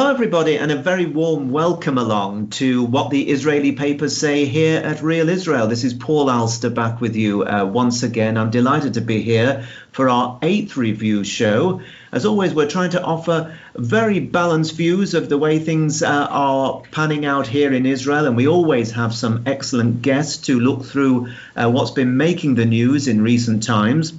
Hello, everybody, and a very warm welcome along to what the Israeli papers say here at Real Israel. This is Paul Alster back with you once again. I'm delighted to be here for our 8th review show. As always, we're trying to offer very balanced views of the way things are panning out here in Israel, and we always have some excellent guests to look through what's been making the news in recent times.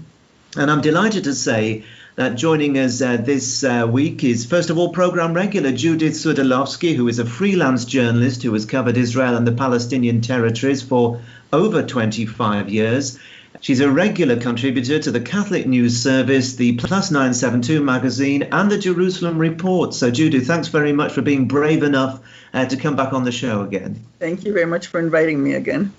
And I'm delighted to say that joining us this week is, first of all, programme regular Judith Sudilovsky, who is a freelance journalist who has covered Israel and the Palestinian territories for over 25 years. She's a regular contributor to the Catholic News Service, the Plus 972 magazine, and the Jerusalem Report. So, Judith, thanks very much for being brave enough to come back on the show again. Thank you very much for inviting me again.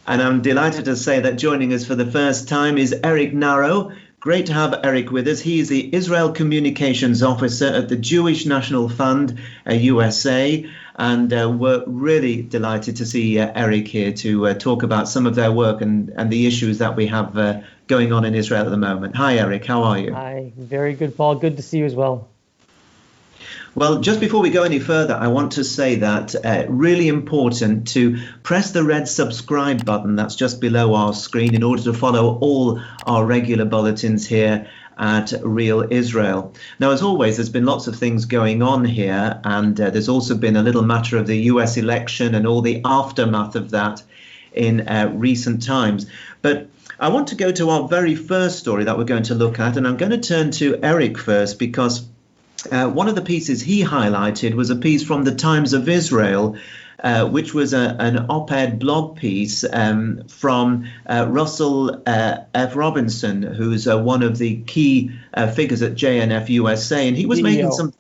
And I'm delighted to say that joining us for the first time is Eric Narrow. Great to have Eric with us. He is the Israel Communications Officer at the Jewish National Fund, USA. And we're really delighted to see Eric here to talk about some of their work and the issues that we have going on in Israel at the moment. Hi, Eric. How are you? Hi. Very good, Paul. Good to see you as well. Well, just before we go any further, I want to say that really important to press the red subscribe button that's just below our screen in order to follow all our regular bulletins here at Real Israel. Now, as always, there's been lots of things going on here, and there's also been a little matter of the US election and all the aftermath of that in recent times. But I want to go to our very first story that we're going to look at, and I'm going to turn to Eric first because one of the pieces he highlighted was a piece from the Times of Israel, which was an op-ed blog piece from Russell F. Robinson, who's one of the key figures at JNF-USA. And he was making some...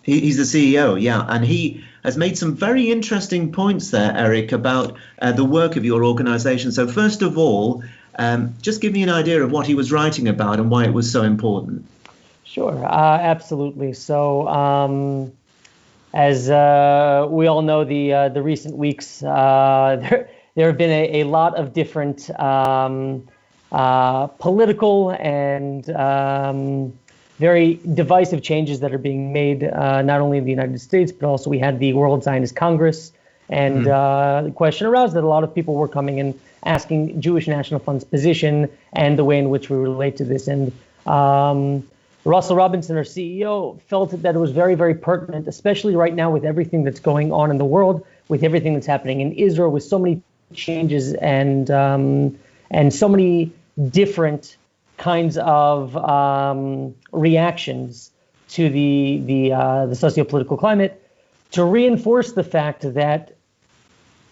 he's the CEO, yeah. And he has made some very interesting points there, Eric, about the work of your organization. So first of all, just give me an idea of what he was writing about and why it was so important. Sure, absolutely. So, as we all know, the recent weeks, there have been a lot of different political and very divisive changes that are being made, not only in the United States, but also we had the World Zionist Congress. And the question arose that a lot of people were coming and asking Jewish National Fund's position and the way in which we relate to this. And Russell Robinson, our CEO, felt that it was very, very pertinent, especially right now with everything that's going on in the world, with everything that's happening in Israel, with so many changes and so many different kinds of reactions to the socio-political climate, to reinforce the fact that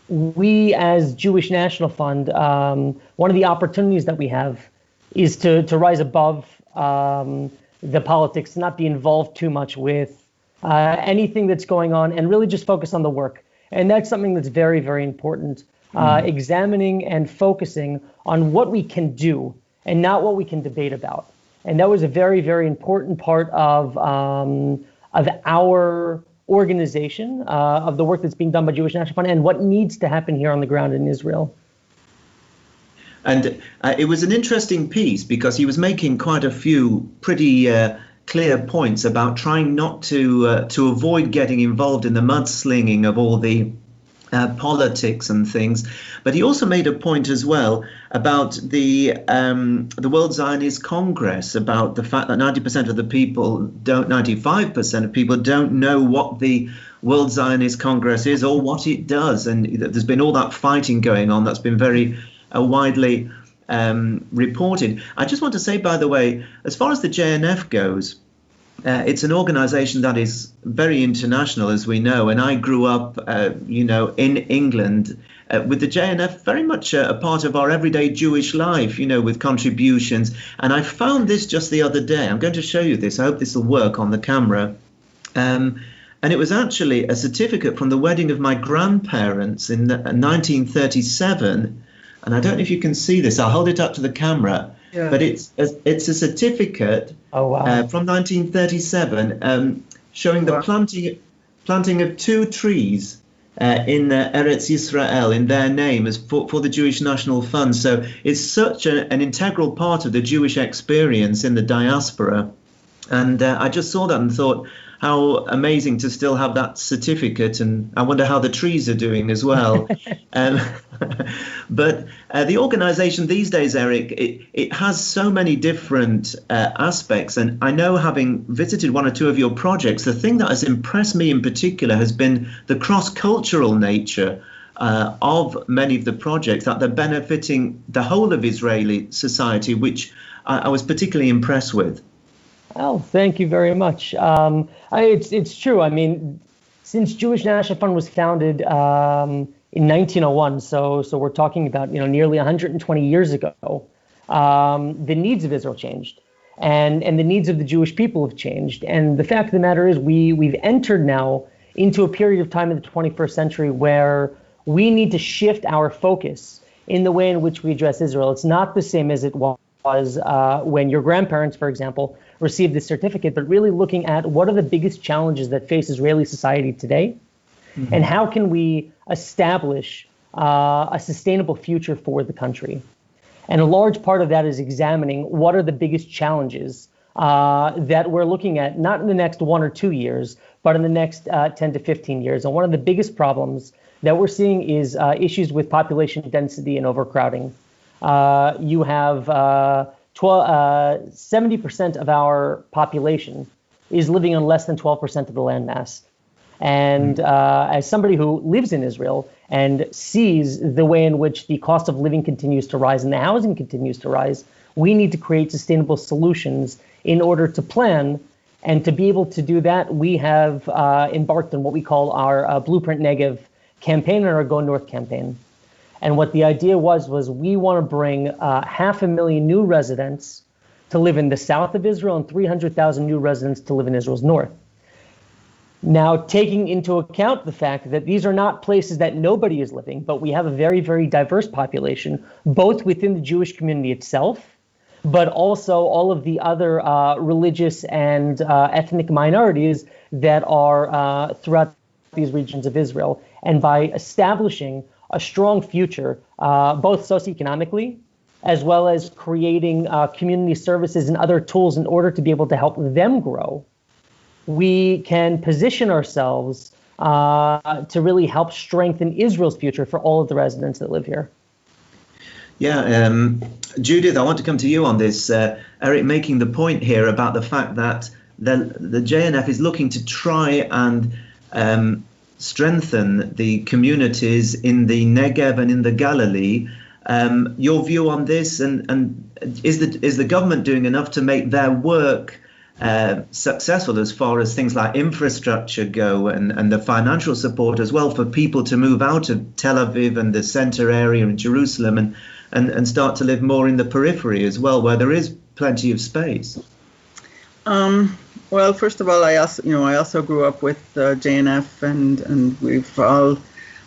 we, as Jewish National Fund, one of the opportunities that we have is to rise above the politics, not be involved too much with anything that's going on, and really just focus on the work. And that's something that's very, very important, examining and focusing on what we can do and not what we can debate about. And that was a very, very important part of our organization, of the work that's being done by Jewish National Fund and what needs to happen here on the ground in Israel. And it was an interesting piece because he was making quite a few pretty clear points about trying not to avoid getting involved in the mudslinging of all the politics and things. But he also made a point as well about the World Zionist Congress, about the fact that 95% of people don't know what the World Zionist Congress is or what it does. And there's been all that fighting going on that's been very widely reported. I just want to say, by the way, as far as the JNF goes, it's an organization that is very international, as we know. And I grew up, in England with the JNF very much a part of our everyday Jewish life, with contributions. And I found this just the other day. I'm going to show you this. I hope this will work on the camera. And it was actually a certificate from the wedding of my grandparents in 1937. And I don't know if you can see this. I'll hold it up to the camera. Yeah. But it's a certificate from 1937 showing the planting of 2 trees in Eretz Yisrael in their name as for the Jewish National Fund. So it's such an integral part of the Jewish experience in the diaspora. And I just saw that and thought how amazing to still have that certificate, and I wonder how the trees are doing as well. But the organization these days, Eric, it has so many different aspects, and I know, having visited one or two of your projects, the thing that has impressed me in particular has been the cross-cultural nature of many of the projects, that they're benefiting the whole of Israeli society, which I was particularly impressed with. Oh, thank you very much. It's true. I mean, since Jewish National Fund was founded in 1901, so we're talking about nearly 120 years ago, the needs of Israel changed, and the needs of the Jewish people have changed. And the fact of the matter is, we've entered now into a period of time in the 21st century where we need to shift our focus in the way in which we address Israel. It's not the same as it was when your grandparents, for example, received this certificate, but really looking at what are the biggest challenges that face Israeli society today, and how can we establish a sustainable future for the country. And a large part of that is examining what are the biggest challenges that we're looking at, not in the next 1 or 2 years, but in the next 10 to 15 years. And one of the biggest problems that we're seeing is issues with population density and overcrowding. You have 70% of our population is living on less than 12% of the landmass. And as somebody who lives in Israel and sees the way in which the cost of living continues to rise and the housing continues to rise, we need to create sustainable solutions in order to plan. And to be able to do that, we have embarked on what we call our Blueprint Negev campaign and our Go North campaign. And what the idea was we want to bring 500,000 new residents to live in the south of Israel and 300,000 new residents to live in Israel's north. Now, taking into account the fact that these are not places that nobody is living, but we have a very, very diverse population, both within the Jewish community itself, but also all of the other religious and ethnic minorities that are throughout these regions of Israel. And by establishing a strong future, both socioeconomically, as well as creating community services and other tools in order to be able to help them grow, we can position ourselves to really help strengthen Israel's future for all of the residents that live here. Yeah, Judith, I want to come to you on this. Eric making the point here about the fact that the JNF is looking to try and strengthen the communities in the Negev and in the Galilee. Your view on this, and is the government doing enough to make their work successful as far as things like infrastructure go, and the financial support as well for people to move out of Tel Aviv and the center area in Jerusalem and start to live more in the periphery as well, where there is plenty of space? Well, first of all, I also grew up with JNF, and we've all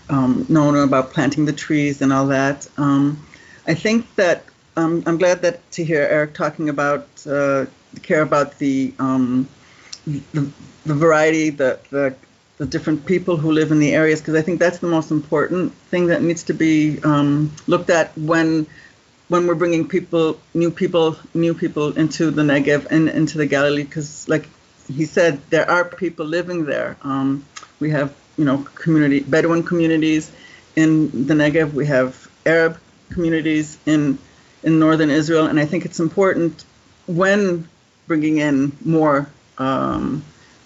known about planting the trees and all that. I think that I'm glad to hear Eric talking about care about the variety, the different people who live in the areas, because I think that's the most important thing that needs to be looked at when we're bringing new people into the Negev and into the Galilee, because like he said, there are people living there. We have Bedouin communities in the Negev. We have Arab communities in northern Israel, and I think it's important when bringing in more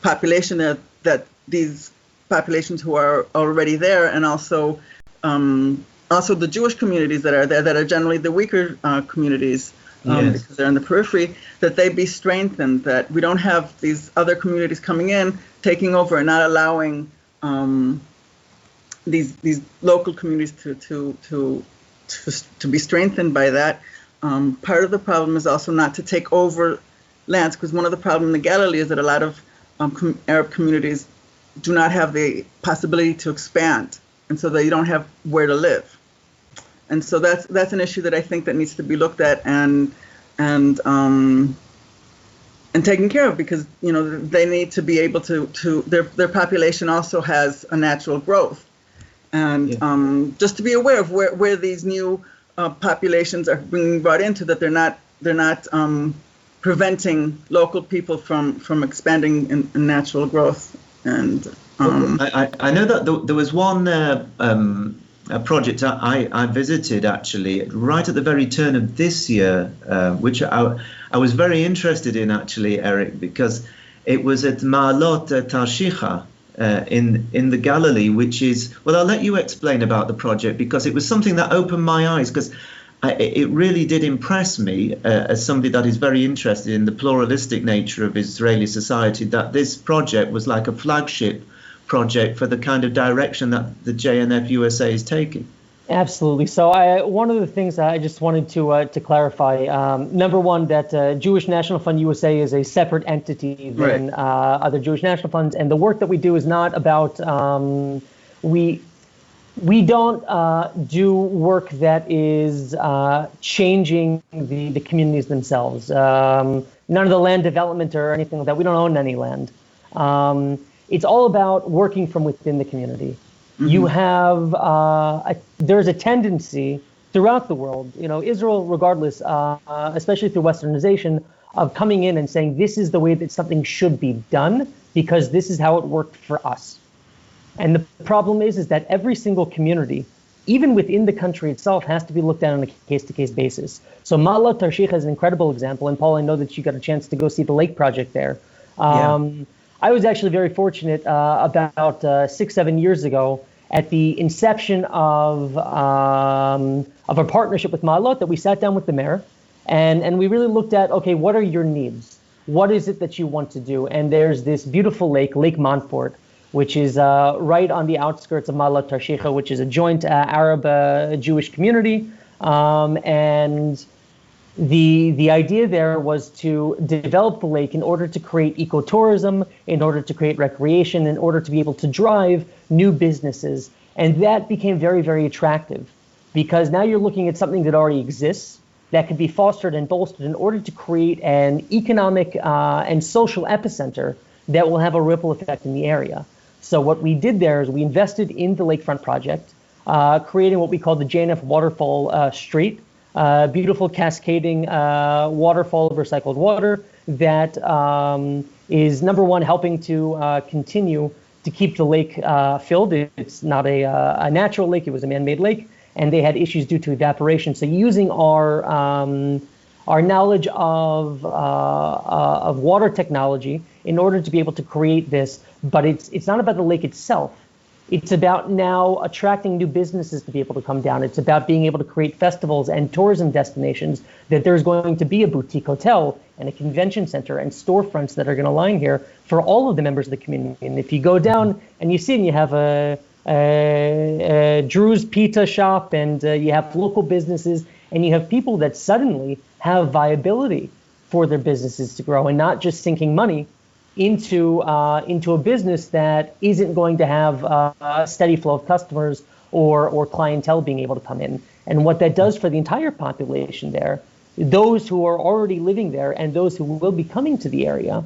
population that these populations who are already there, and also the Jewish communities that are there, that are generally the weaker communities, yes, because they're in the periphery, that they be strengthened, that we don't have these other communities coming in, taking over, and not allowing these local communities to be strengthened by that. Part of the problem is also not to take over lands, because one of the problems in the Galilee is that a lot of Arab communities do not have the possibility to expand, and so they don't have where to live. And so that's an issue that I think that needs to be looked at and taken care of, because they need to be able to their population also has a natural growth, and just to be aware of where these new populations are being brought into, that they're not preventing local people from expanding in natural growth. And I know that there was one a project I visited actually right at the very turn of this year, which I was very interested in actually, Eric, because it was at Maalot-Tarshichah in the Galilee, which is, well, I'll let you explain about the project, because it was something that opened my eyes, because it really did impress me as somebody that is very interested in the pluralistic nature of Israeli society, that this project was like a flagship project for the kind of direction that the JNF-USA is taking. Absolutely. So one of the things I just wanted to clarify, number one, that Jewish National Fund USA is a separate entity than other Jewish national funds. And the work that we do is not about, we don't do work that is changing the communities themselves. None of the land development or anything like that. We don't own any land. It's all about working from within the community. Mm-hmm. You have, there's a tendency throughout the world, Israel, regardless, especially through Westernization, of coming in and saying, this is the way that something should be done because this is how it worked for us. And the problem is that every single community, even within the country itself, has to be looked at on a case-to-case basis. So Maalot-Tarshichah is an incredible example. And Paul, I know that you got a chance to go see the lake project there. I was actually very fortunate about 6-7 years ago at the inception of a partnership with Maalot, that we sat down with the mayor and we really looked at, okay, what are your needs? What is it that you want to do? And there's this beautiful lake, Lake Montfort, which is right on the outskirts of Maalot-Tarshichah, which is a joint Arab-Jewish community. And the idea there was to develop the lake in order to create ecotourism, in order to create recreation, in order to be able to drive new businesses. And that became very, very attractive because now you're looking at something that already exists that could be fostered and bolstered in order to create an economic and social epicenter that will have a ripple effect in the area. So what we did there is we invested in the lakefront project, creating what we call the JNF waterfall street, beautiful cascading waterfall of recycled water that is, number one, helping to continue to keep the lake filled. It's not a natural lake, it was a man-made lake, and they had issues due to evaporation. So using our knowledge of water technology in order to be able to create this, but it's not about the lake itself. It's about now attracting new businesses to be able to come down. It's about being able to create festivals and tourism destinations, that there's going to be a boutique hotel and a convention center and storefronts that are going to line here for all of the members of the community. And if you go down and you see, and you have a Drew's Pizza shop, and you have local businesses, and you have people that suddenly have viability for their businesses to grow and not just sinking money into a business that isn't going to have a steady flow of customers or clientele being able to come in. And what that does for the entire population there, those who are already living there and those who will be coming to the area,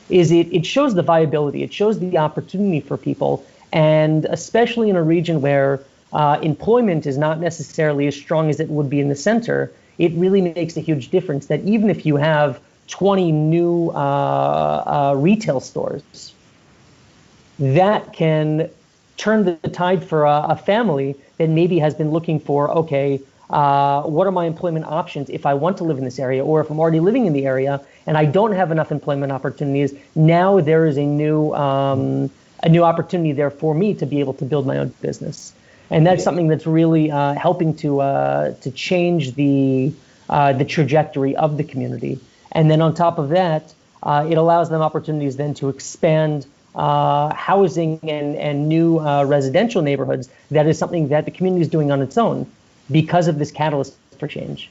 is it shows the viability, it shows the opportunity for people. And especially in a region where employment is not necessarily as strong as it would be in the center, it really makes a huge difference that even if you have 20 new retail stores, that can turn the tide for a family that maybe has been looking for, okay, what are my employment options if I want to live in this area, or if I'm already living in the area and I don't have enough employment opportunities. Now there is a new opportunity there for me to be able to build my own business. And that's something that's really helping to change the trajectory of the community. And then on top of that, it allows them opportunities then to expand housing and new residential neighborhoods. That is something that the community is doing on its own because of this catalyst for change.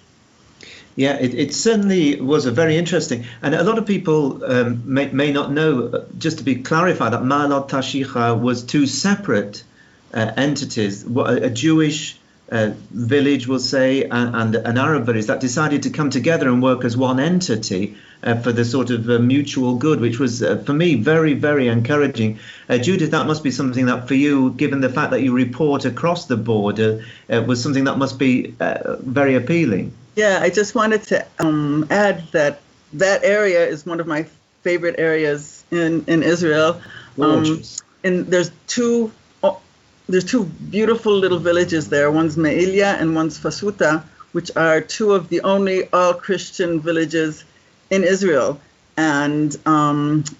Yeah, it certainly was a very interesting, and a lot of people may not know, just to be clarified, that Maalot-Tarshichah was two separate entities, a Jewish village, we'll say, and an Arab village that decided to come together and work as one entity for the sort of mutual good, which was, for me, very, very encouraging. Judith, that must be something that for you, given the fact that you report across the border, was something that must be very appealing. Yeah, I just wanted to add that that area is one of my favorite areas in Israel. And there's two beautiful little villages there. One's Me'ilia and one's Fasuta, which are two of the only all-Christian villages in Israel. And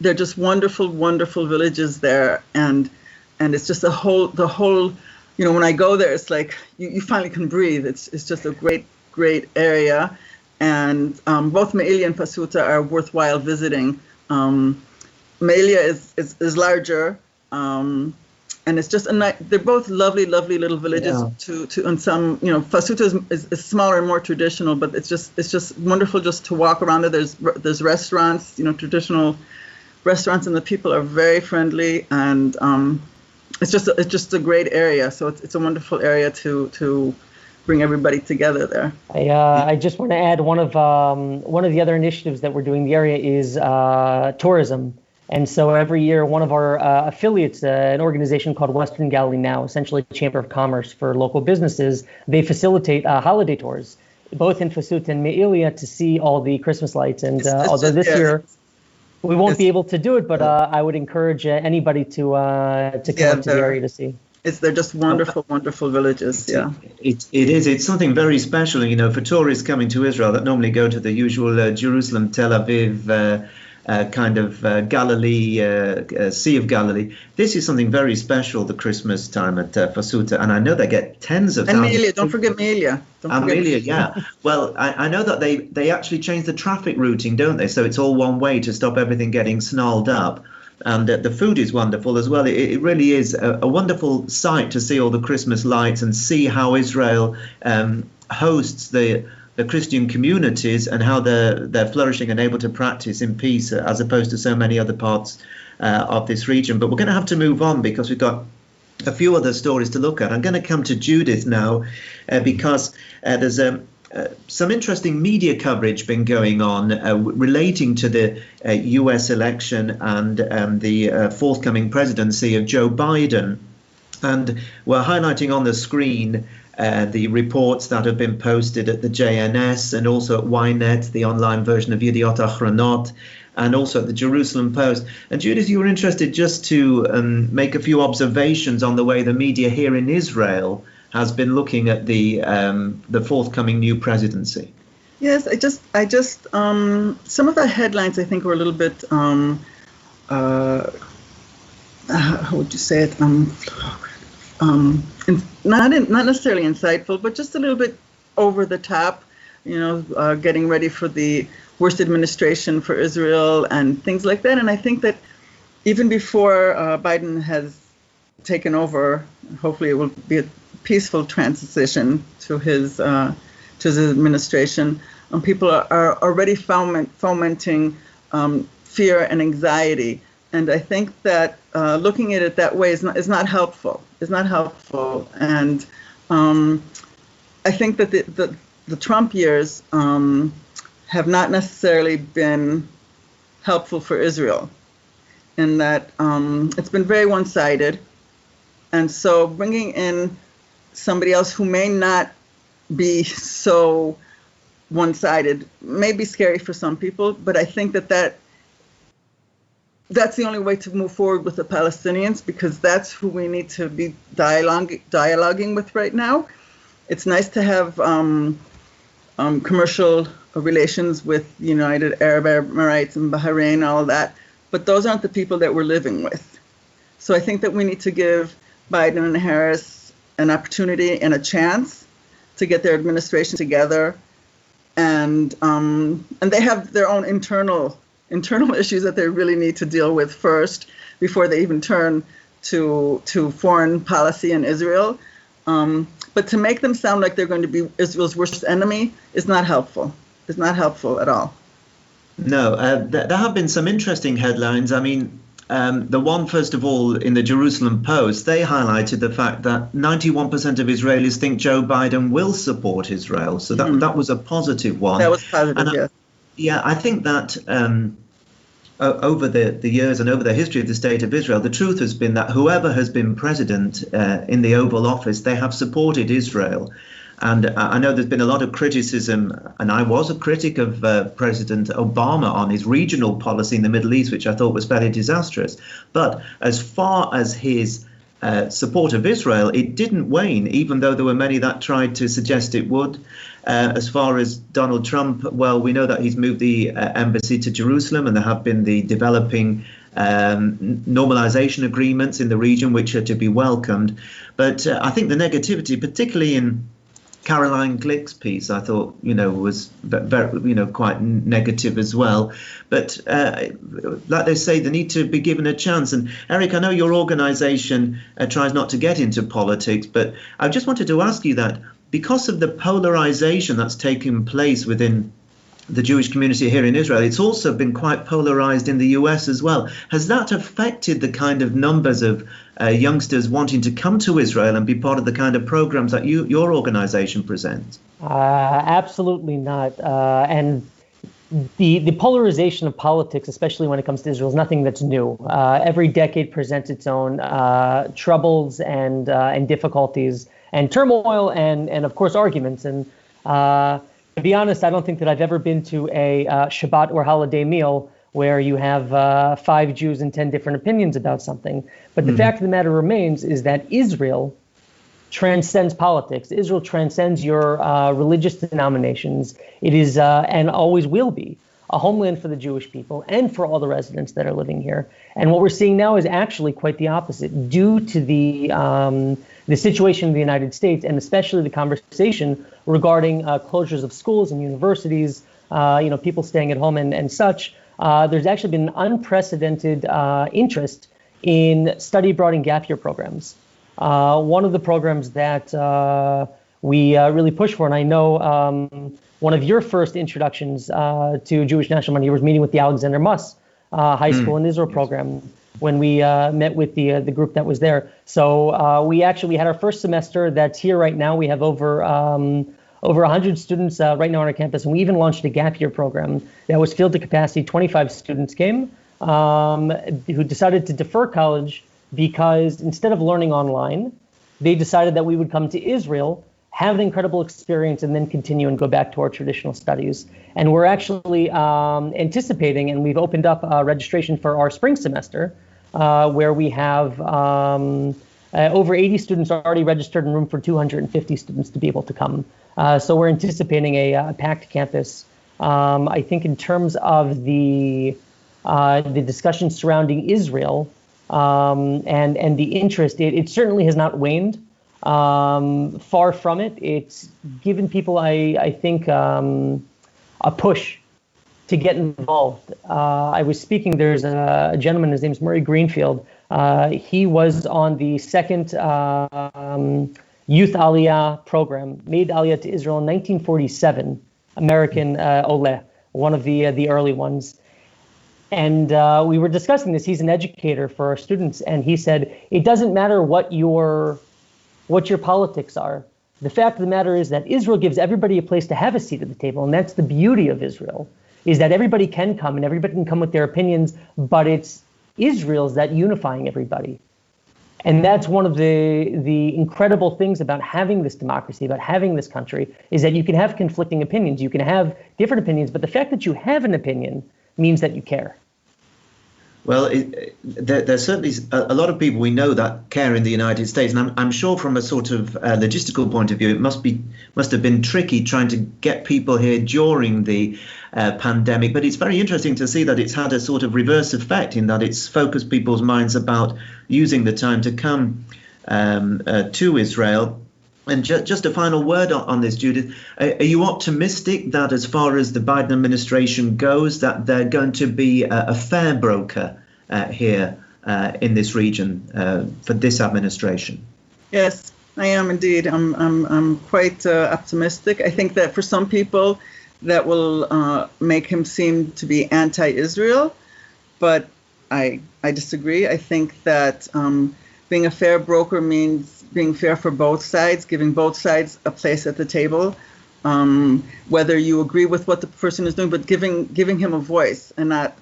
they're just wonderful, wonderful villages there. And it's just the whole, when I go there, it's like you finally can breathe. It's just a great, great area. And both Me'ilia and Fasuta are worthwhile visiting. Me'ilia is larger, and it's just they're both lovely, lovely little villages. Yeah. And some, Fasuta is smaller and more traditional, but it's just wonderful just to walk around there. There's restaurants, traditional restaurants, and the people are very friendly, and it's just a great area. So it's a wonderful area to bring everybody together there. I just want to add one of the other initiatives that we're doing in the area is tourism. And so every year, one of our affiliates, an organization called Western Galilee Now, essentially a chamber of commerce for local businesses, they facilitate holiday tours, both in Fasuta and Me'ilia, to see all the Christmas lights. And although this year we won't be able to do it, but I would encourage anybody to come up to the area to see. They're just wonderful, wonderful villages. Yeah, it is. It's something very special, for tourists coming to Israel that normally go to the usual Jerusalem, Tel Aviv, kind of Galilee, Sea of Galilee. This is something very special, the Christmas time at Fasuta, and I know they get tens of thousands. And Me'ilia, don't forget Me'ilia. Me'ilia, yeah. Well, I know that they actually change the traffic routing, don't they? So it's all one way to stop everything getting snarled up. And the food is wonderful as well. It really is a wonderful sight to see all the Christmas lights and see how Israel hosts the Christian communities and how they're flourishing and able to practice in peace as opposed to so many other parts of this region. But we're going to have to move on because we've got a few other stories to look at. I'm going to come to Judith now because there's some interesting media coverage been going on relating to the US election and the forthcoming presidency of Joe Biden. And we're highlighting on the screen the reports that have been posted at the JNS and also at Ynet, the online version of Yediot Achronot, and also at the Jerusalem Post. And Judith, you were interested just to make a few observations on the way the media here in Israel has been looking at the forthcoming new presidency. Yes, I just some of the headlines I think were a little bit how would you say it? Not necessarily insightful, but just a little bit over the top. Getting ready for the worst administration for Israel and things like that. And I think that even before Biden has taken over, hopefully it will be a peaceful transition to his administration. People are already fomenting fear and anxiety, and I think that looking at it that way is not helpful. It's not helpful, and I think that the Trump years have not necessarily been helpful for Israel, in that it's been very one-sided, and so bringing in somebody else who may not be so one-sided may be scary for some people, but I think that's the only way to move forward with the Palestinians, because that's who we need to be dialoguing with right now. It's nice to have commercial relations with United Arab Emirates and Bahrain, all that, but those aren't the people that we're living with. So I think that we need to give Biden and Harris an opportunity and a chance to get their administration together, and they have their own internal issues that they really need to deal with first before they even turn to foreign policy in Israel. But to make them sound like they're going to be Israel's worst enemy is not helpful. It's not helpful at all. No, there have been some interesting headlines. I mean, the one, first of all, in the Jerusalem Post, they highlighted the fact that 91% of Israelis think Joe Biden will support Israel. So that was a positive one. That was positive, yes. I think that over the years and over the history of the state of Israel, the truth has been that whoever has been president in the Oval Office, they have supported Israel. And I know there's been a lot of criticism, and I was a critic of President Obama on his regional policy in the Middle East, which I thought was fairly disastrous. But as far as his support of Israel, it didn't wane, even though there were many that tried to suggest it would. As far as Donald Trump, well, we know that he's moved the embassy to Jerusalem, and there have been the developing normalization agreements in the region, which are to be welcomed. But I think the negativity, particularly in Caroline Glick's piece, I thought, was very, quite negative as well. But like they say, they need to be given a chance. And Eric, I know your organization tries not to get into politics, but I just wanted to ask you that because of the polarization that's taken place within the Jewish community here in Israel, it's also been quite polarized in the US as well. Has that affected the kind of numbers of youngsters wanting to come to Israel and be part of the kind of programs that your organization presents? Absolutely not. And the polarization of politics, especially when it comes to Israel, is nothing that's new. Every decade presents its own troubles and difficulties and turmoil and of course arguments. And to be honest, I don't think that I've ever been to a Shabbat or holiday meal where you have 5 Jews and 10 different opinions about something. But the fact of the matter remains is that Israel transcends politics. Israel transcends your religious denominations. It is, and always will be, a homeland for the Jewish people and for all the residents that are living here. And what we're seeing now is actually quite the opposite, due to the situation in the United States, and especially the conversation regarding closures of schools and universities, people staying at home and such. There's actually been an unprecedented interest in study abroad and gap year programs. One of the programs that we really push for, and I know one of your first introductions to Jewish national money was meeting with the Alexander Muss High School in Israel program when we met with the group that was there. So we had our first semester that's here right now. We have over 100 students right now on our campus, and we even launched a gap year program that was filled to capacity. 25 students came who decided to defer college because instead of learning online, they decided that we would come to Israel, have an incredible experience, and then continue and go back to our traditional studies. And we're actually anticipating, and we've opened up registration for our spring semester, where we have over 80 students already registered and room for 250 students to be able to come. So we're anticipating a packed campus. I think in terms of the discussion surrounding Israel and the interest, it certainly has not waned. Far from it. It's given people, I think, a push to get involved. I was speaking, there's a gentleman, his name's Murray Greenfield. He was on the second Youth Aliyah program, made Aliyah to Israel in 1947, American Oleh, one of the early ones. And we were discussing this. He's an educator for our students, and he said, it doesn't matter what your politics are. The fact of the matter is that Israel gives everybody a place to have a seat at the table, and that's the beauty of Israel, is that everybody can come and everybody can come with their opinions, but it's Israel's that unifying everybody. And that's one of the incredible things about having this democracy, about having this country, is that you can have conflicting opinions, you can have different opinions, but the fact that you have an opinion means that you care. Well, there's certainly a lot of people we know that care in the United States, and I'm sure from a sort of logistical point of view, it must have been tricky trying to get people here during the pandemic. But it's very interesting to see that it's had a sort of reverse effect in that it's focused people's minds about using the time to come to Israel. And just a final word on this, Judith. Are you optimistic that as far as the Biden administration goes, that they're going to be a fair broker here in this region for this administration? Yes, I am indeed. I'm quite optimistic. I think that for some people that will make him seem to be anti-Israel, but I disagree. I think that being a fair broker means being fair for both sides, giving both sides a place at the table, whether you agree with what the person is doing, but giving him a voice and not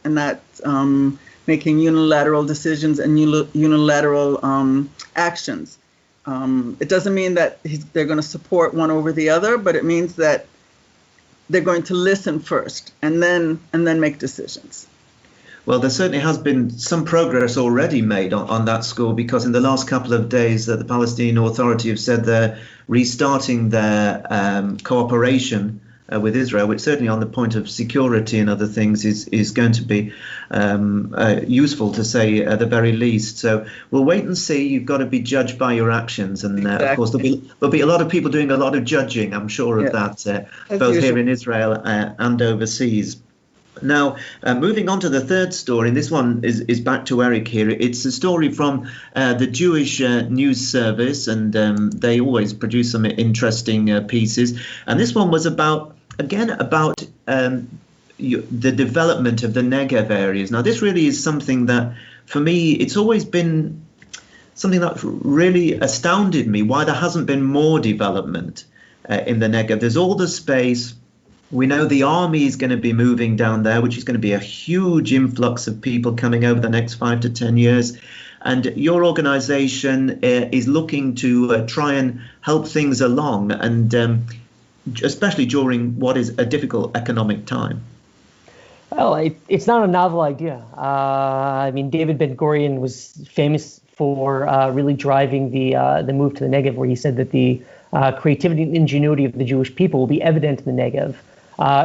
making unilateral decisions and unilateral actions. It doesn't mean that they're going to support one over the other, but it means that they're going to listen first and then make decisions. Well, there certainly has been some progress already made on that score, because in the last couple of days the Palestinian Authority have said they're restarting their cooperation with Israel, which certainly on the point of security and other things is going to be useful, to say at the very least. So we'll wait and see. You've got to be judged by your actions, and exactly. Of course there'll be a lot of people doing a lot of judging, I'm sure of that, both usual. Here in Israel and overseas. Now, moving on to the third story, and this one is back to Eric here. It's a story from the Jewish news service, and they always produce some interesting pieces. And this one was about the development of the Negev areas. Now, this really is something that, for me, it's always been something that really astounded me, why there hasn't been more development in the Negev. There's all the space. We know the army is going to be moving down there, which is going to be a huge influx of people coming over the next 5 to 10 years. And your organization is looking to try and help things along, and especially during what is a difficult economic time. Well, it's not a novel idea. I mean, David Ben-Gurion was famous for really driving the move to the Negev, where he said that the creativity and ingenuity of the Jewish people will be evident in the Negev.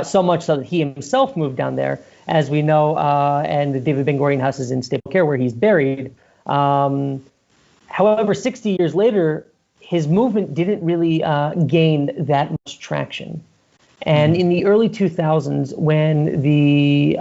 So much so that he himself moved down there, as we know, and the David Ben-Gurion House is in Stable Care, where he's buried. However, 60 years later, his movement didn't really gain that much traction. And in the early 2000s, when the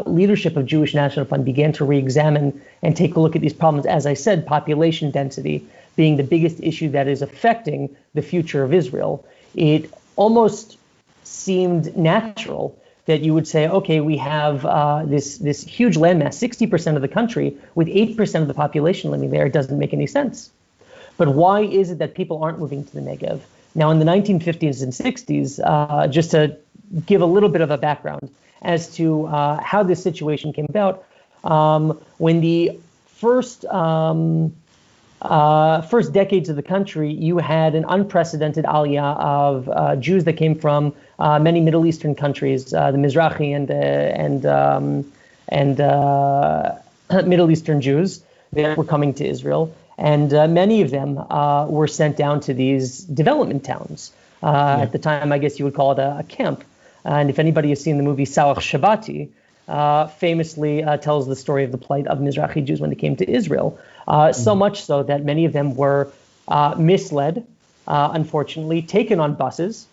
leadership of Jewish National Fund began to re-examine and take a look at these problems, as I said, population density being the biggest issue that is affecting the future of Israel, it almost seemed natural that you would say, okay, we have this huge landmass, 60% of the country, with 8% of the population living there. It doesn't make any sense. But why is it that people aren't moving to the Negev? Now, in the 1950s and 60s, just to give a little bit of a background as to how this situation came about, when the first decades of the country, you had an unprecedented aliyah of Jews that came from many Middle Eastern countries, the Mizrahi and Middle Eastern Jews that were coming to Israel. And many of them were sent down to these development towns. At the time, I guess you would call it a camp. And if anybody has seen the movie Sawach Shabati, famously tells the story of the plight of Mizrahi Jews when they came to Israel. So much so that many of them were misled, unfortunately, taken on buses,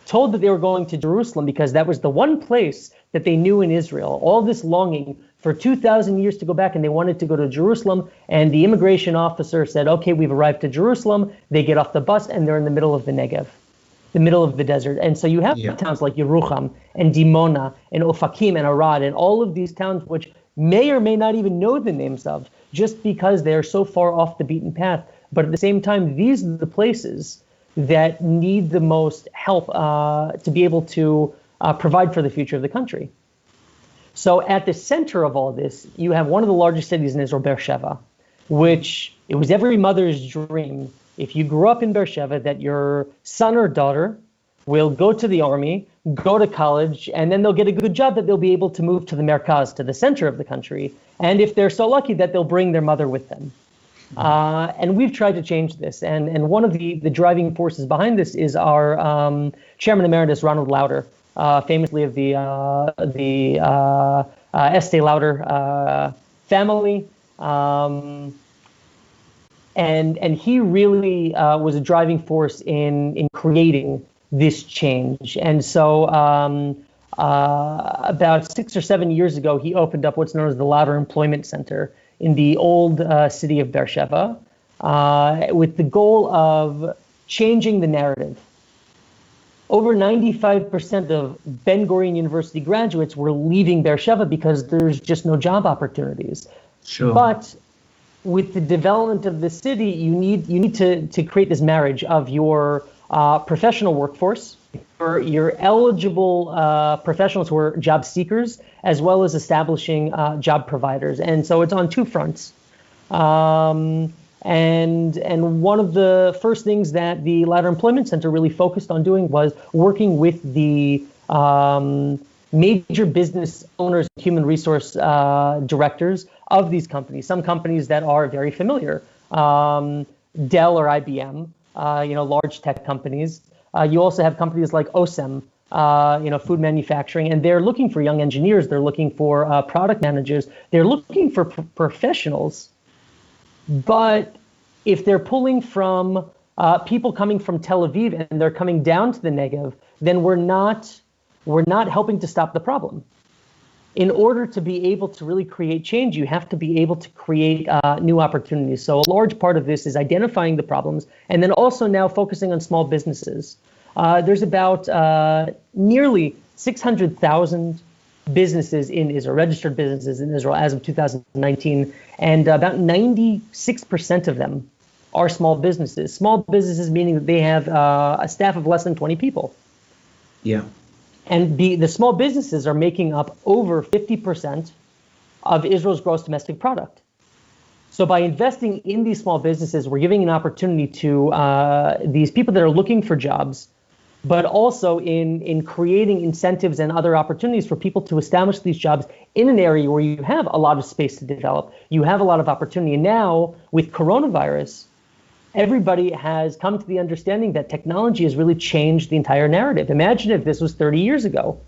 told that they were going to Jerusalem because that was the one place that they knew in Israel. All this longing for 2,000 years to go back, and they wanted to go to Jerusalem. And the immigration officer said, okay, we've arrived to Jerusalem. They get off the bus, and they're in the middle of the Negev, the middle of the desert. And so you have towns like Yerucham and Dimona and Ofakim and Arad and all of these towns which may or may not even know the names of, just because they're so far off the beaten path. But at the same time, these are the places that need the most help to be able to provide for the future of the country. So at the center of all this, you have one of the largest cities in Israel, Beersheba, which it was every mother's dream, if you grew up in Beersheba, that your son or daughter will go to the army, go to college, and then they'll get a good job that they'll be able to move to the Merkaz, to the center of the country. And if they're so lucky, that they'll bring their mother with them. And we've tried to change this. And one of the driving forces behind this is our Chairman Emeritus, Ronald Lauder, famously of the Estee Lauder family. And he really was a driving force in creating this change. And so about 6 or 7 years ago, he opened up what's known as the Lauder Employment Center in the old city of Beersheba, with the goal of changing the narrative. Over 95% of Ben-Gurion University graduates were leaving Beersheba because there's just no job opportunities. Sure. But with the development of the city, you need to create this marriage of your professional workforce, your eligible professionals who are job seekers, as well as establishing job providers. And so it's on two fronts. And one of the first things that the Ladder Employment Center really focused on doing was working with the major business owners, human resource directors of these companies. Some companies that are very familiar, Dell or IBM, large tech companies. You also have companies like OSEM, food manufacturing, and they're looking for young engineers. They're looking for product managers. They're looking for professionals. But if they're pulling from people coming from Tel Aviv and they're coming down to the Negev, then we're not helping to stop the problem. In order to be able to really create change, you have to be able to create new opportunities. So a large part of this is identifying the problems and then also now focusing on small businesses. There's about nearly 600,000 businesses in Israel, registered businesses in Israel as of 2019, and about 96% of them are small businesses. Small businesses meaning that they have a staff of less than 20 people. Yeah. And the small businesses are making up over 50% of Israel's gross domestic product. So by investing in these small businesses, we're giving an opportunity to these people that are looking for jobs, but also in creating incentives and other opportunities for people to establish these jobs in an area where you have a lot of space to develop. You have a lot of opportunity. And now with coronavirus, everybody has come to the understanding that technology has really changed the entire narrative. Imagine if this was 30 years ago.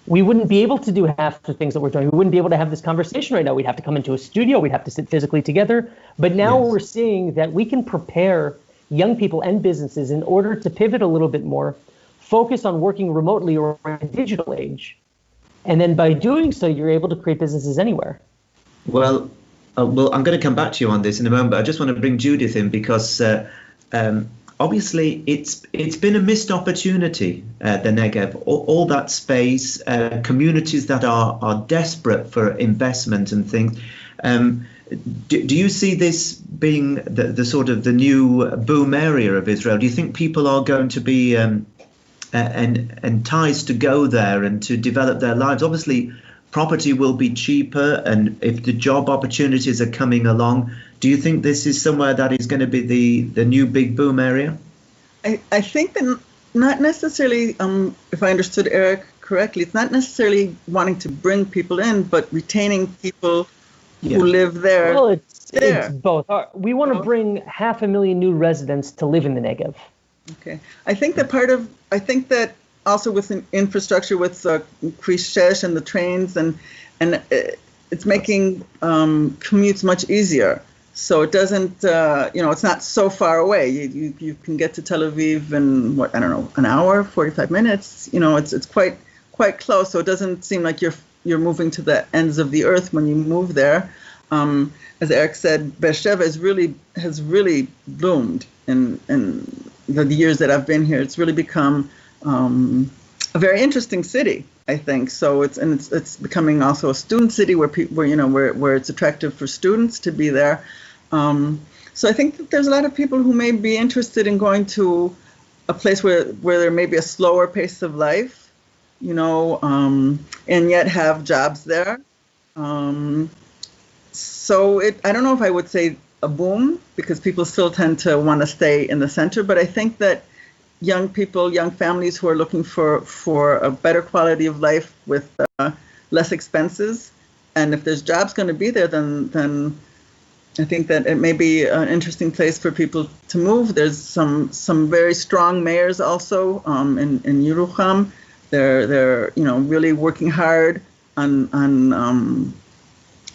We wouldn't be able to do half the things that we're doing. We wouldn't be able to have this conversation right now. We'd have to come into a studio. We'd have to sit physically together. But now we're seeing that we can prepare young people and businesses in order to pivot a little bit more, focus on working remotely or in a digital age. And then by doing so, you're able to create businesses anywhere. Well, I'm going to come back to you on this in a moment, but I just want to bring Judith in because obviously it's been a missed opportunity, the Negev, all that space, communities that are desperate for investment and things. Do you see this being the sort of the new boom area of Israel? Do you think people are going to be enticed to go there and to develop their lives? Obviously, property will be cheaper, and if the job opportunities are coming along, do you think this is somewhere that is going to be the new big boom area? I think that not necessarily, if I understood Eric correctly, it's not necessarily wanting to bring people in, but retaining people who live there. Well, it's both. We want to bring 500,000 new residents to live in the Negev. Okay. I think that also with infrastructure, with Krish and the trains, and it's making commutes much easier. So it doesn't, it's not so far away. You can get to Tel Aviv in an hour, 45 minutes. It's quite close. So it doesn't seem like you're moving to the ends of the earth when you move there. As Eric said, Beersheba has really bloomed in the years that I've been here. It's really become a very interesting city, I think. So it's becoming also a student city where it's attractive for students to be there. So I think that there's a lot of people who may be interested in going to a place where there may be a slower pace of life, and yet have jobs there. So I don't know if I would say a boom, because people still tend to want to stay in the center, but I think that young families who are looking for a better quality of life with less expenses, and if there's jobs going to be there, then I think that it may be an interesting place for people to move. There's some very strong mayors also in Yerucham. They're really working hard on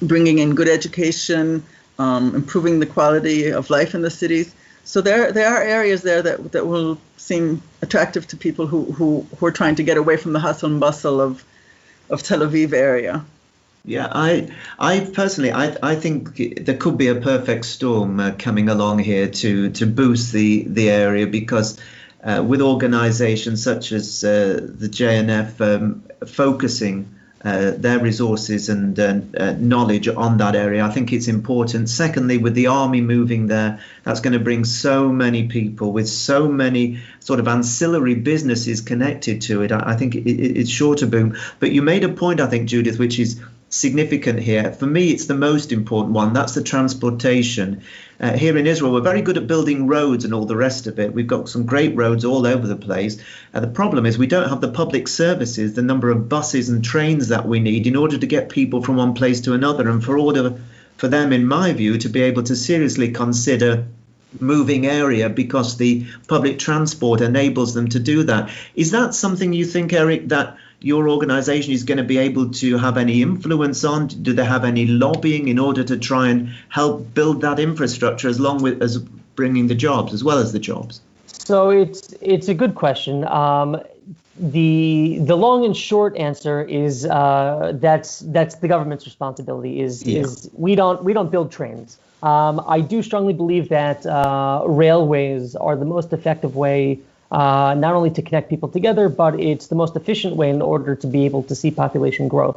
bringing in good education, improving the quality of life in the cities. So there are areas there that will seem attractive to people who are trying to get away from the hustle and bustle of Tel Aviv area. Yeah, I personally, I think there could be a perfect storm coming along here to boost the area, because with organizations such as the JNF focusing their resources and knowledge on that area, I think it's important. Secondly, with the army moving there, that's going to bring so many people with so many sort of ancillary businesses connected to it. I think it's sure to boom. But you made a point, I think, Judith, which is significant here. For me, it's the most important one. That's the transportation. Here in Israel, we're very good at building roads and all the rest of it. We've got some great roads all over the place. The problem is we don't have the public services, the number of buses and trains that we need in order to get people from one place to another, and for them, in my view, to be able to seriously consider moving area because the public transport enables them to do that. Is that something you think, Eric, that your organization is going to be able to have any influence on? Do they have any lobbying in order to try and help build that infrastructure as bringing the jobs as well as the jobs? So it's a good question. The long and short answer is that's the government's responsibility. Is we don't build trains. I do strongly believe that railways are the most effective way not only to connect people together, but it's the most efficient way in order to be able to see population growth.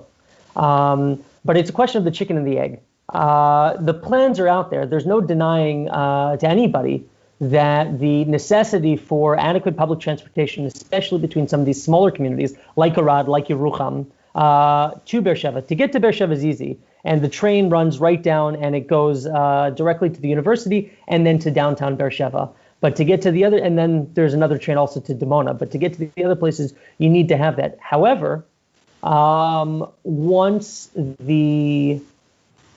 But it's a question of the chicken and the egg. The plans are out there. There's no denying to anybody that the necessity for adequate public transportation, especially between some of these smaller communities like Arad, like Yerucham, to Beersheba. To get to Beersheba is easy, and the train runs right down and it goes directly to the university and then to downtown Beersheba. But to get to the other, and then there's another train also to Dimona, but to get to the other places, you need to have that. However, once the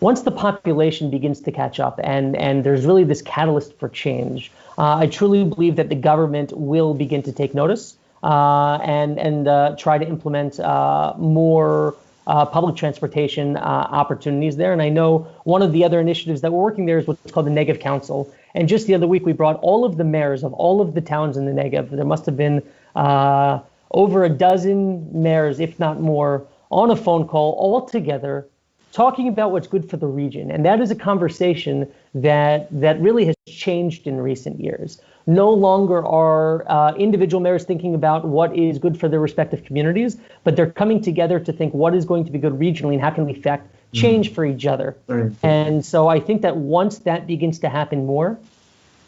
population begins to catch up and there's really this catalyst for change, I truly believe that the government will begin to take notice and try to implement more public transportation opportunities there. And I know one of the other initiatives that we're working there is what's called the Negev Council. And just the other week, we brought all of the mayors of all of the towns in the Negev. There must have been over a dozen mayors, if not more, on a phone call all together, talking about what's good for the region. And that is a conversation that really has changed in recent years. No longer are individual mayors thinking about what is good for their respective communities, but they're coming together to think what is going to be good regionally and how can we affect change for each other. And so I think that once that begins to happen more,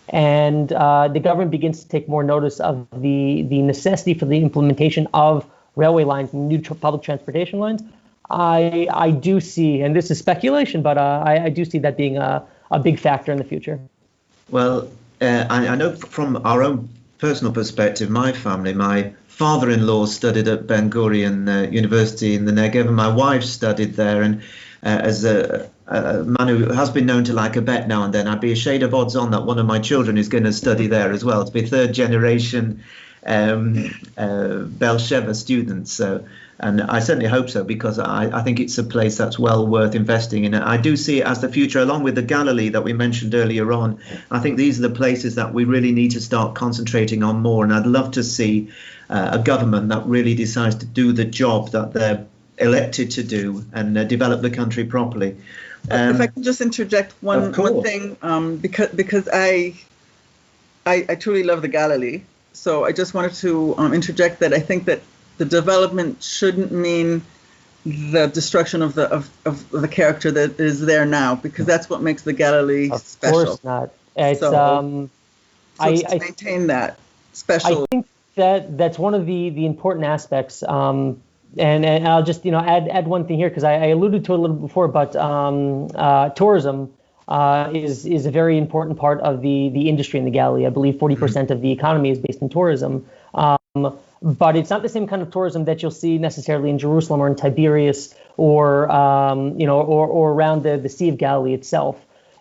and the government begins to take more notice of the necessity for the implementation of railway lines, new public transportation lines, I do see, and this is speculation, but I do see that being a big factor in the future. Well, I know from our own personal perspective, my family, my father-in-law studied at Ben Gurion University in the Negev, and my wife studied there. And as a man who has been known to like a bet now and then, I'd be a shade of odds on that one of my children is going to study there as well, to be third generation Beersheba students. So, and I certainly hope so, because I think it's a place that's well worth investing in. I do see it as the future, along with the Galilee that we mentioned earlier on. I think these are the places that we really need to start concentrating on more. And I'd love to see a government that really decides to do the job that they're elected to do and develop the country properly. If I can just interject one thing, because I truly love the Galilee. So I just wanted to interject that I think that the development shouldn't mean the destruction of the character that is there now, because that's what makes the Galilee special. Of course not. It's to maintain that special. I think that's one of the important aspects. And I'll just add one thing here, because I alluded to it a little before, but tourism is a very important part of the industry in the Galilee. I believe 40% of the economy is based in tourism. But it's not the same kind of tourism that you'll see necessarily in Jerusalem or in Tiberias or around the Sea of Galilee itself.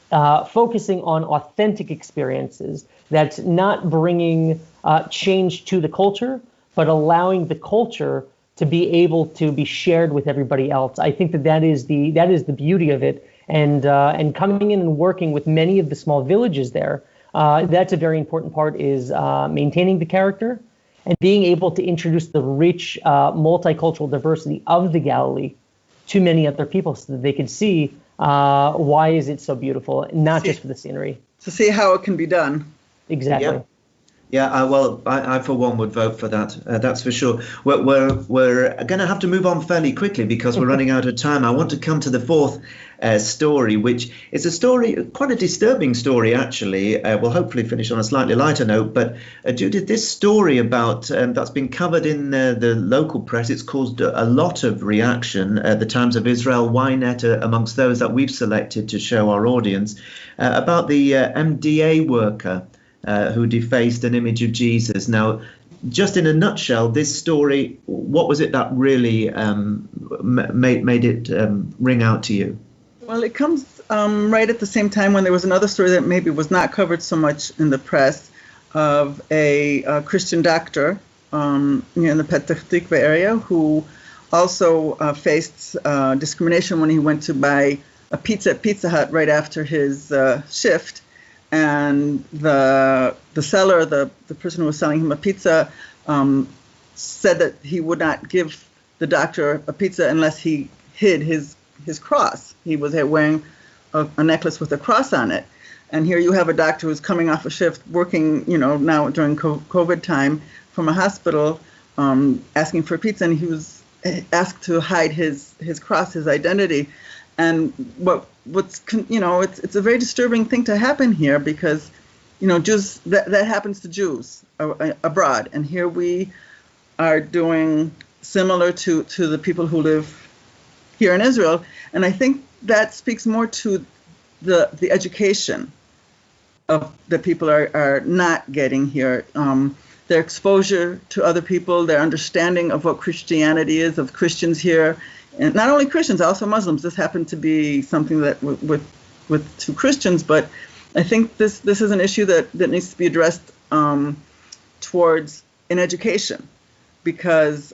Focusing on authentic experiences that's not bringing change to the culture, but allowing the culture to be able to be shared with everybody else. I think that is the beauty of it. And coming in and working with many of the small villages there, that's a very important part, is maintaining the character and being able to introduce the rich multicultural diversity of the Galilee to many other people, so that they can see why is it so beautiful, not just for the scenery. To see how it can be done. Exactly. Yeah, I for one would vote for that. That's for sure. We're going to have to move on fairly quickly because we're running out of time. I want to come to the fourth story, which is a story, quite a disturbing story, actually. We'll hopefully finish on a slightly lighter note. But Judith, this story about that's been covered in the local press, it's caused a lot of reaction. The Times of Israel, Ynet, amongst those that we've selected to show our audience, about the MDA worker who defaced an image of Jesus. Now, just in a nutshell, this story, what was it that really made it ring out to you? Well, it comes right at the same time when there was another story that maybe was not covered so much in the press of a Christian doctor in the Petah Tikva area who also faced discrimination when he went to buy a pizza at Pizza Hut right after his shift. And the seller, the person who was selling him a pizza, said that he would not give the doctor a pizza unless he hid his cross. He was wearing a necklace with a cross on it. And here you have a doctor who's coming off a shift, working, now during COVID time from a hospital, asking for pizza, and he was asked to hide his cross, his identity. And it's a very disturbing thing to happen here because, Jews, that happens to Jews abroad. And here we are doing similar to the people who live here in Israel. And I think that speaks more to the education that people are not getting here. Their exposure to other people, their understanding of what Christianity is, of Christians here. And not only Christians, also Muslims. This happened to be something that with two Christians, but I think this is an issue that needs to be addressed towards in education, because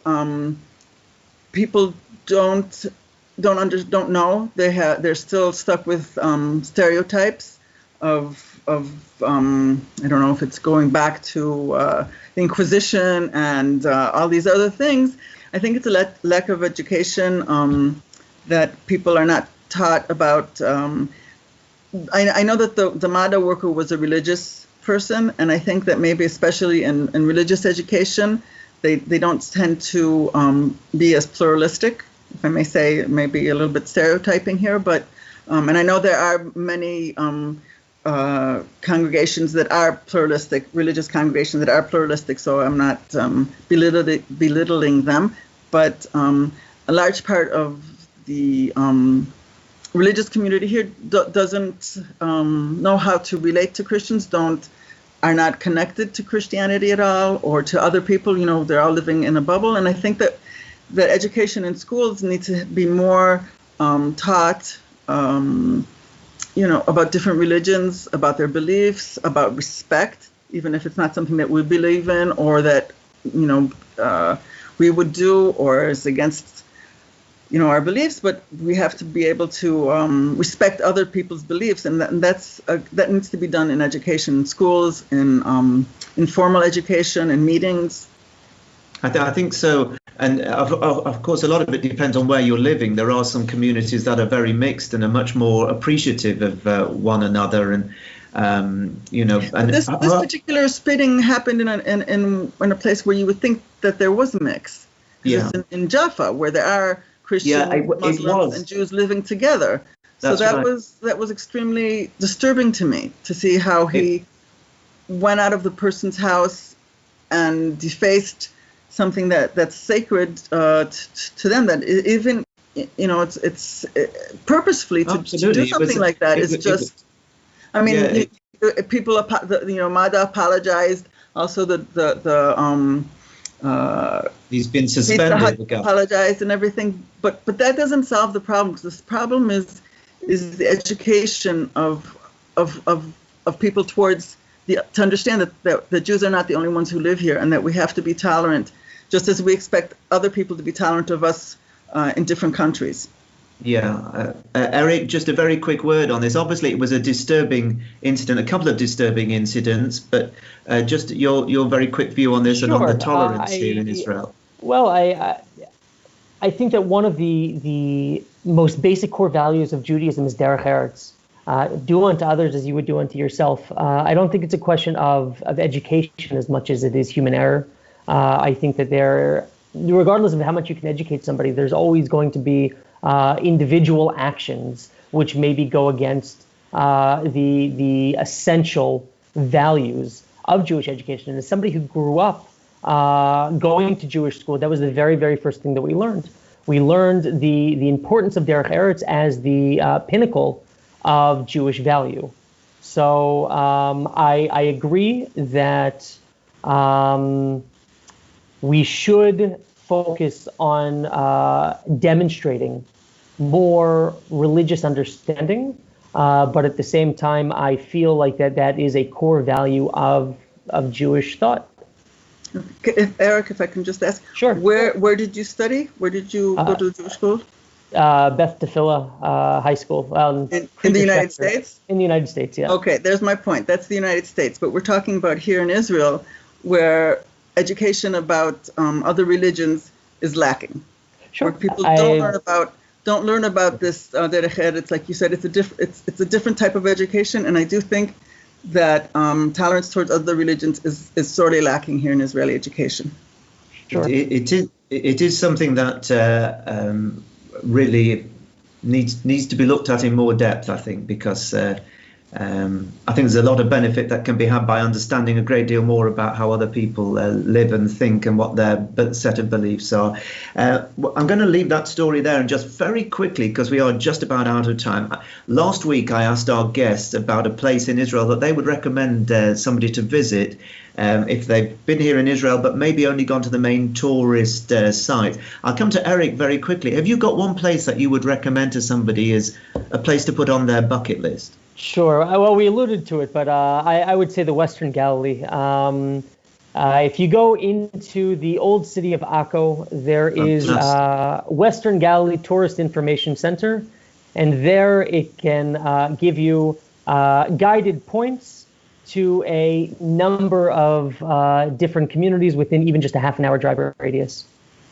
people don't know. They're still stuck with stereotypes of I don't know if it's going back to the Inquisition and all these other things. I think it's a lack of education that people are not taught about. I know that the Maalot worker was a religious person, and I think that maybe especially in religious education, they don't tend to be as pluralistic, if I may say, maybe a little bit stereotyping here, but and I know there are many congregations that are pluralistic, religious congregations that are pluralistic, so I'm not belittling them, but a large part of the religious community here doesn't know how to relate to Christians, are not connected to Christianity at all, or to other people. They're all living in a bubble, and I think that education in schools needs to be more taught about different religions, about their beliefs, about respect, even if it's not something that we believe in or that, we would do or is against, our beliefs, but we have to be able to respect other people's beliefs, and that needs to be done in education, in schools, in informal education, in meetings. I think so. And of course, a lot of it depends on where you're living. There are some communities that are very mixed and are much more appreciative of one another. And, this particular spitting happened in a place where you would think that there was a mix. Yeah. It's in Jaffa, where there are Christians, Muslims, and Jews living together. So that was extremely disturbing to me, to see how he went out of the person's house and defaced something that's sacred to them, that even it's purposefully to do something like that. People, Mada apologized. Also, he's been suspended. Apologized and everything, but that doesn't solve the problem. Because the problem is the education of people towards to understand that the Jews are not the only ones who live here, and that we have to be tolerant, just as we expect other people to be tolerant of us in different countries. Yeah. Eric, just a very quick word on this. Obviously, it was a disturbing incident, a couple of disturbing incidents, but just your very quick view on this. Sure. And on the tolerance here in Israel. Well, I think that one of the most basic core values of Judaism is derech eretz. do unto others as you would do unto yourself. I don't think it's a question of education as much as it is human error. I think that regardless of how much you can educate somebody, there's always going to be individual actions which maybe go against the essential values of Jewish education. And as somebody who grew up going to Jewish school, that was the very, very first thing that we learned. We learned the importance of Derech Eretz as the pinnacle of Jewish value. So I agree that we should focus on demonstrating more religious understanding, but at the same time, I feel like that is a core value of Jewish thought. Eric, if I can just ask, sure. Where did you study? Where did you go to the Jewish school? Beth Tefillah High School. In the United States? In the United States, yeah. Okay, there's my point. That's the United States. But we're talking about here in Israel, where education about other religions is lacking. Sure. Where people don't learn about this Derech Eretz. Like you said, it's a different type of education, and I do think that tolerance towards other religions is sorely lacking here in Israeli education. Sure. It is something that really needs to be looked at in more depth, I think, because I think there's a lot of benefit that can be had by understanding a great deal more about how other people live and think and what their set of beliefs are. I'm going to leave that story there, and just very quickly, because we are just about out of time. Last week, I asked our guests about a place in Israel that they would recommend somebody to visit if they've been here in Israel, but maybe only gone to the main tourist site. I'll come to Eric very quickly. Have you got one place that you would recommend to somebody as a place to put on their bucket list? Sure. Well, we alluded to it, but I would say the Western Galilee. If you go into the old city of Akko, there is Western Galilee Tourist Information Center, and there it can give you guided points to a number of different communities within even just a half an hour drive radius.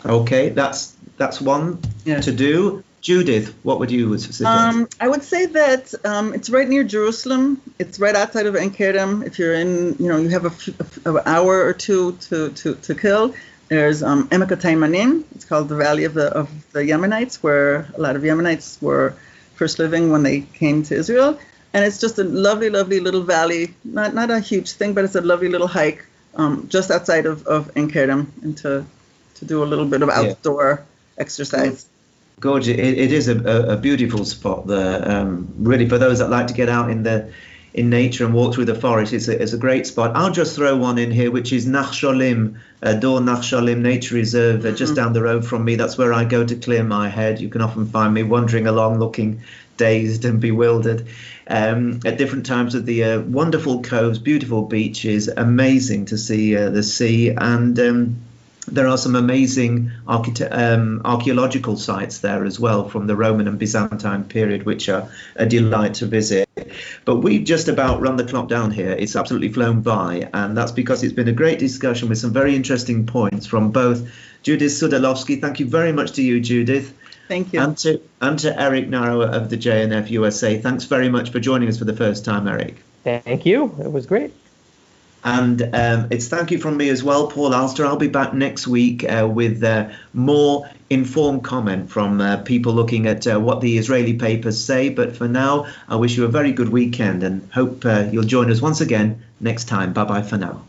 Okay, that's one to do. Judith, what would you suggest? I would say that it's right near Jerusalem. It's right outside of En Kerem. If you're in, you have an hour or two to kill. There's Emek HaTaimanim. It's called the Valley of the Yemenites, where a lot of Yemenites were first living when they came to Israel. And it's just a lovely, lovely little valley. Not a huge thing, but it's a lovely little hike just outside of En Kerem, and to do a little bit of outdoor exercise. Gorgeous. It is a beautiful spot there. Really, for those that like to get out in nature and walk through the forest, it's a great spot. I'll just throw one in here, which is Nach Sholim, Dor Nach Sholim Nature Reserve, just down the road from me. That's where I go to clear my head. You can often find me wandering along, looking dazed and bewildered at different times of the wonderful coves, beautiful beaches, amazing to see the sea, and there are some amazing archaeological sites there as well from the Roman and Byzantine period, which are a delight to visit. But we've just about run the clock down here. It's absolutely flown by, and that's because it's been a great discussion with some very interesting points from both Judith Sudilovsky. Thank you very much to you, Judith. Thank you. And to Eric Narrower of the JNF-USA. Thanks very much for joining us for the first time, Eric. Thank you. It was great. And it's thank you from me as well, Paul Alster. I'll be back next week with more informed comment from people looking at what the Israeli papers say. But for now, I wish you a very good weekend and hope you'll join us once again next time. Bye-bye for now.